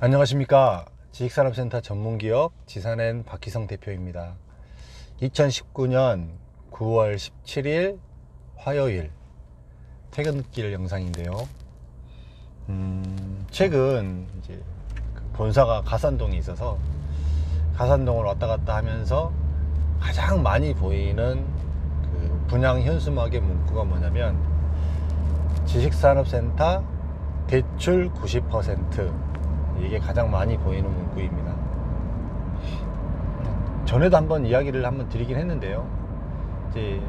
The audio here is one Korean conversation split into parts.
안녕하십니까. 지식산업센터 전문기업 지산엔 박희성 대표입니다. 2019년 9월 17일 화요일 퇴근길 영상인데요. 최근 이제 본사가 가산동에 있어서 가산동을 왔다 갔다 하면서 가장 많이 보이는 그 분양 현수막의 문구가 뭐냐면 지식산업센터 대출 90%, 이게 가장 많이 보이는 문구입니다. 전에도 한번 이야기를 드리긴 했는데요. 이제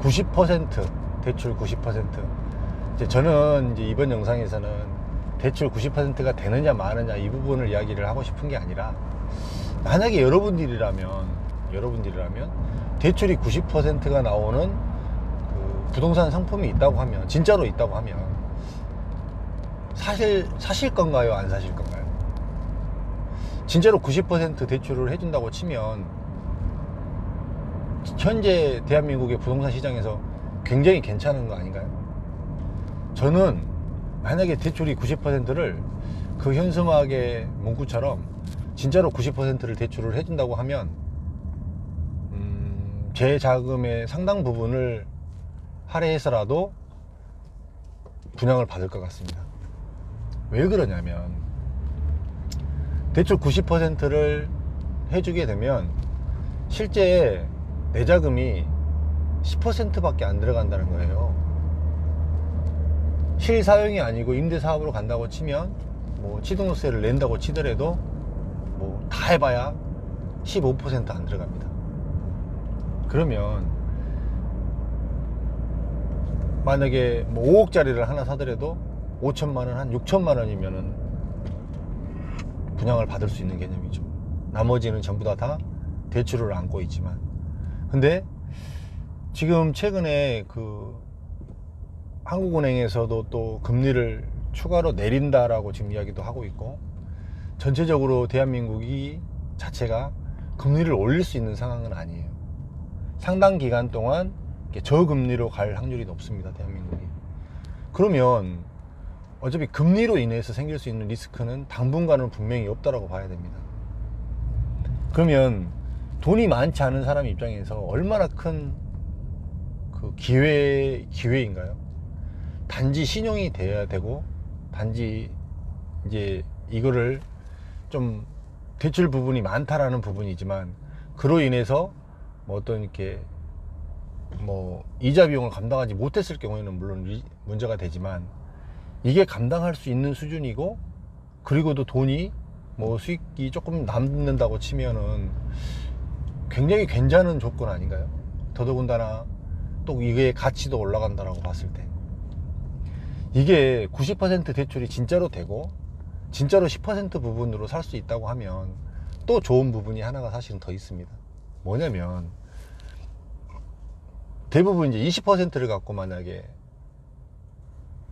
90% 대출 90%. 이제 저는 이제 이번 영상에서는 대출 90%가 되느냐 마느냐 이 부분을 이야기를 하고 싶은 게 아니라, 만약에 여러분들이라면 대출이 90%가 나오는 그 부동산 상품이 있다고 하면, 진짜로 있다고 하면 사실 건가요? 안 사실 건가요? 진짜로 90% 대출을 해준다고 치면 현재 대한민국의 부동산 시장에서 굉장히 괜찮은 거 아닌가요? 저는 만약에 대출이 90%를 그 현수막의 문구처럼 진짜로 90%를 대출을 해준다고 하면 제 자금의 상당 부분을 할애해서라도 분양을 받을 것 같습니다. 왜 그러냐면, 대출 90%를 해주게 되면 실제 내 자금이 10%밖에 안 들어간다는 거예요. 실사용이 아니고 임대사업으로 간다고 치면, 뭐 취등록세를 낸다고 치더라도 뭐 다 해봐야 15% 안 들어갑니다. 그러면 만약에 뭐 5억짜리를 하나 사더라도 5천만원, 한 6천만원이면은 분양을 받을 수 있는 개념이죠. 나머지는 전부 다 대출을 안고 있지만. 근데 지금 최근에 그 한국은행에서도 또 금리를 추가로 내린다라고 지금 이야기도 하고 있고, 전체적으로 대한민국이 자체가 금리를 올릴 수 있는 상황은 아니에요. 상당 기간 동안 저금리로 갈 확률이 높습니다, 대한민국이. 그러면 어차피 금리로 인해서 생길 수 있는 리스크는 당분간은 분명히 없다라고 봐야 됩니다. 그러면 돈이 많지 않은 사람 입장에서 얼마나 큰 그 기회인가요? 단지 신용이 돼야 되고, 단지 이제 이거를 좀 대출 부분이 많다라는 부분이지만, 그로 인해서 뭐 어떤 이렇게 뭐 이자 비용을 감당하지 못했을 경우에는 물론 문제가 되지만, 이게 감당할 수 있는 수준이고, 그리고도 돈이 뭐 수익이 조금 남는다고 치면은 굉장히 괜찮은 조건 아닌가요? 더더군다나 또 이게 가치도 올라간다라고 봤을 때, 이게 90% 대출이 진짜로 되고 진짜로 10% 부분으로 살 수 있다고 하면 또 좋은 부분이 하나가 사실은 더 있습니다. 뭐냐면, 대부분 이제 20%를 갖고 만약에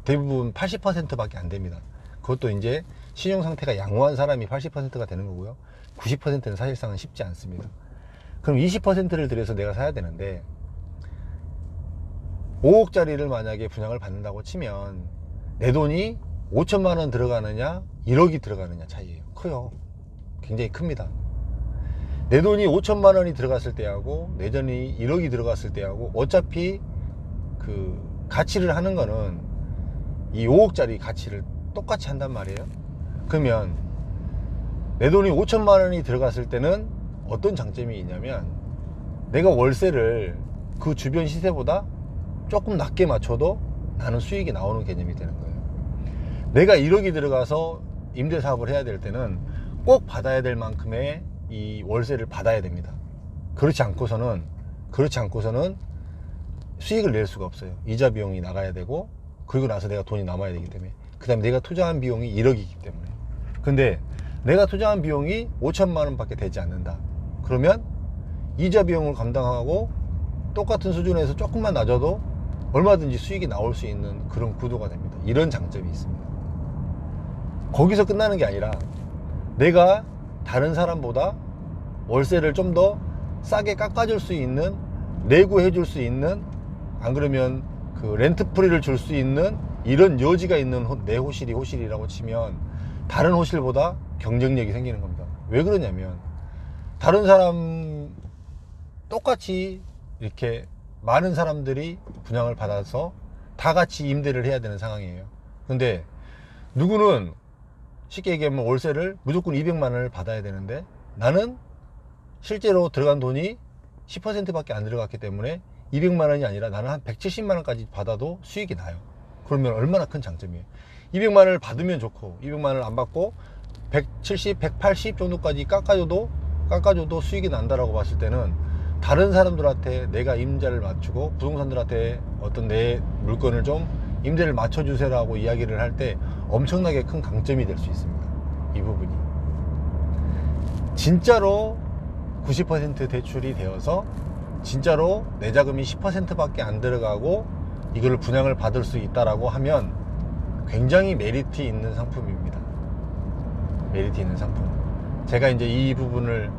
대부분 80%밖에 안 됩니다. 그것도 이제 신용 상태가 양호한 사람이 80%가 되는 거고요. 90%는 사실상은 쉽지 않습니다. 그럼 20%를 들여서 내가 사야 되는데, 5억짜리를 만약에 분양을 받는다고 치면 내 돈이 5천만 원 들어가느냐 1억이 들어가느냐 차이예요. 커요. 굉장히 큽니다. 내 돈이 5천만 원이 들어갔을 때하고 내 돈이 1억이 들어갔을 때하고 어차피 그 가치를 하는 거는 이 5억짜리 가치를 똑같이 한단 말이에요. 그러면 내 돈이 5천만 원이 들어갔을 때는 어떤 장점이 있냐면, 내가 월세를 그 주변 시세보다 조금 낮게 맞춰도 나는 수익이 나오는 개념이 되는 거예요. 내가 1억이 들어가서 임대 사업을 해야 될 때는 꼭 받아야 될 만큼의 이 월세를 받아야 됩니다. 그렇지 않고서는 수익을 낼 수가 없어요. 이자 비용이 나가야 되고, 그리고 나서 내가 돈이 남아야 되기 때문에, 그 다음에 내가 투자한 비용이 1억이기 때문에. 근데 내가 투자한 비용이 5천만 원 밖에 되지 않는다. 그러면 이자 비용을 감당하고 똑같은 수준에서 조금만 낮아도 얼마든지 수익이 나올 수 있는 그런 구도가 됩니다. 이런 장점이 있습니다. 거기서 끝나는 게 아니라, 내가 다른 사람보다 월세를 좀 더 싸게 깎아줄 수 있는, 내고해 줄 수 있는, 안 그러면 그 렌트 프리를 줄 수 있는 이런 여지가 있는 내 호실이라고 치면 다른 호실보다 경쟁력이 생기는 겁니다. 왜 그러냐면 다른 사람 똑같이 이렇게 많은 사람들이 분양을 받아서 다 같이 임대를 해야 되는 상황이에요. 근데 누구는 쉽게 얘기하면 월세를 무조건 200만 원을 받아야 되는데 나는 실제로 들어간 돈이 10% 밖에 안 들어갔기 때문에 200만 원이 아니라 나는 한 170만 원까지 받아도 수익이 나요. 그러면 얼마나 큰 장점이에요. 200만 원을 받으면 좋고 200만 원을 안 받고 170, 180 정도까지 깎아줘도 수익이 난다라고 봤을 때는 다른 사람들한테 내가 임자를 맞추고 부동산들한테 어떤 내 물건을 좀 임대를 맞춰주세요라고 이야기를 할 때 엄청나게 큰 강점이 될 수 있습니다. 이 부분이 진짜로 90% 대출이 되어서 진짜로 내 자금이 10% 밖에 안 들어가고 이걸 분양을 받을 수 있다라고 하면 굉장히 메리트 있는 상품입니다. 메리트 있는 상품. 제가 이제 이 부분을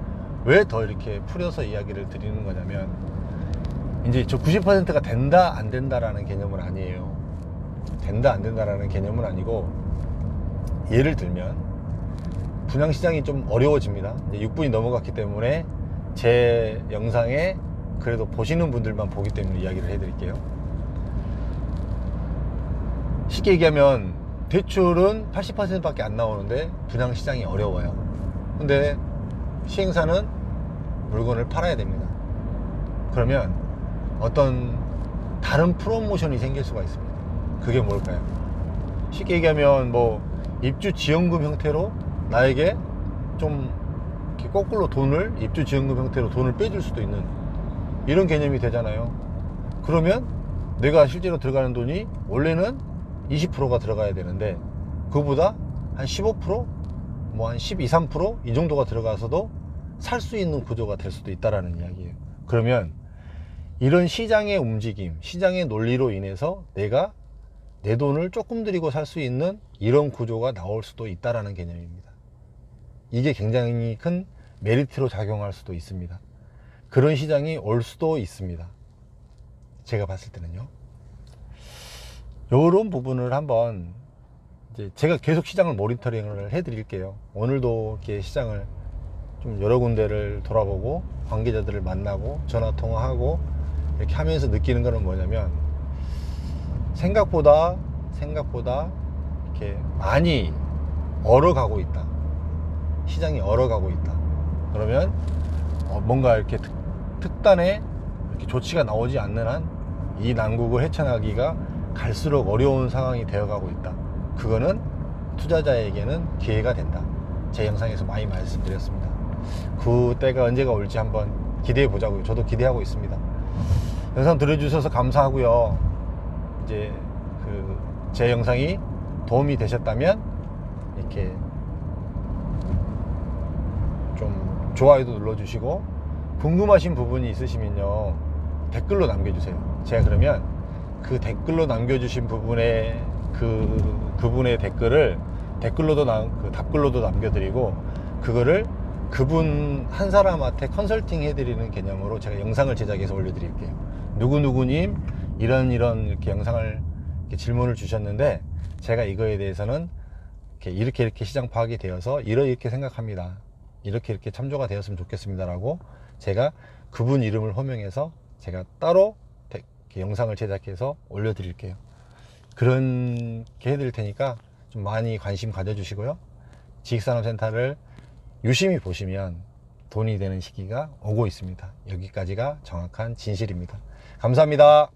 왜 더 이렇게 풀어서 이야기를 드리는 거냐면 이제 저 90%가 된다 안 된다라는 개념은 아니에요. 된다 안 된다라는 개념은 아니고 예를 들면 분양시장이 좀 어려워집니다. 이제 6분이 넘어갔기 때문에 제 영상에 그래도 보시는 분들만 보기 때문에 이야기를 해드릴게요. 쉽게 얘기하면 대출은 80% 밖에 안 나오는데 분양시장이 어려워요. 근데 시행사는 물건을 팔아야 됩니다. 그러면 어떤 다른 프로모션이 생길 수가 있습니다. 그게 뭘까요? 쉽게 얘기하면 뭐 입주 지원금 형태로 나에게 좀 이렇게 거꾸로 돈을 입주 지원금 형태로 돈을 빼줄 수도 있는 이런 개념이 되잖아요. 그러면 내가 실제로 들어가는 돈이 원래는 20%가 들어가야 되는데 그보다 한 15%? 뭐 한 12, 13%이 정도가 들어가서도 살 수 있는 구조가 될 수도 있다라는 이야기예요. 그러면 이런 시장의 움직임, 시장의 논리로 인해서 내가 내 돈을 조금 들이고 살 수 있는 이런 구조가 나올 수도 있다라는 개념입니다. 이게 굉장히 큰 메리트로 작용할 수도 있습니다. 그런 시장이 올 수도 있습니다. 제가 봤을 때는요. 이런 부분을 한번 이제 제가 계속 시장을 모니터링을 해드릴게요. 오늘도 이렇게 시장을 좀 여러 군데를 돌아보고 관계자들을 만나고 전화 통화하고 이렇게 하면서 느끼는 거는 뭐냐면 생각보다 이렇게 많이 얼어가고 있다. 시장이 얼어가고 있다. 그러면 뭔가 이렇게 특단의 이렇게 조치가 나오지 않는 한 이 난국을 헤쳐나가기가 갈수록 어려운 상황이 되어가고 있다. 그거는 투자자에게는 기회가 된다. 제 영상에서 많이 말씀드렸습니다. 그 때가 언제가 올지 한번 기대해 보자고요. 저도 기대하고 있습니다. 영상 들어주셔서 감사하고요. 이제 제 영상이 도움이 되셨다면 이렇게 좀 좋아요도 눌러주시고 궁금하신 부분이 있으시면요 댓글로 남겨주세요. 제가 그러면 그 댓글로 남겨주신 부분에 그분의 댓글을 댓글로도 답글로도 남겨드리고 그거를 그분 한 사람한테 컨설팅 해드리는 개념으로 제가 영상을 제작해서 올려드릴게요. 누구누구님 이런 이렇게 영상을 이렇게 질문을 주셨는데 제가 이거에 대해서는 이렇게 시장 파악이 되어서 이렇게 생각합니다. 이렇게 참조가 되었으면 좋겠습니다 라고 제가 그분 이름을 호명해서 제가 따로 영상을 제작해서 올려드릴게요. 그렇게 해드릴 테니까 좀 많이 관심 가져주시고요. 지식산업센터를 유심히 보시면 돈이 되는 시기가 오고 있습니다. 여기까지가 정확한 진실입니다. 감사합니다.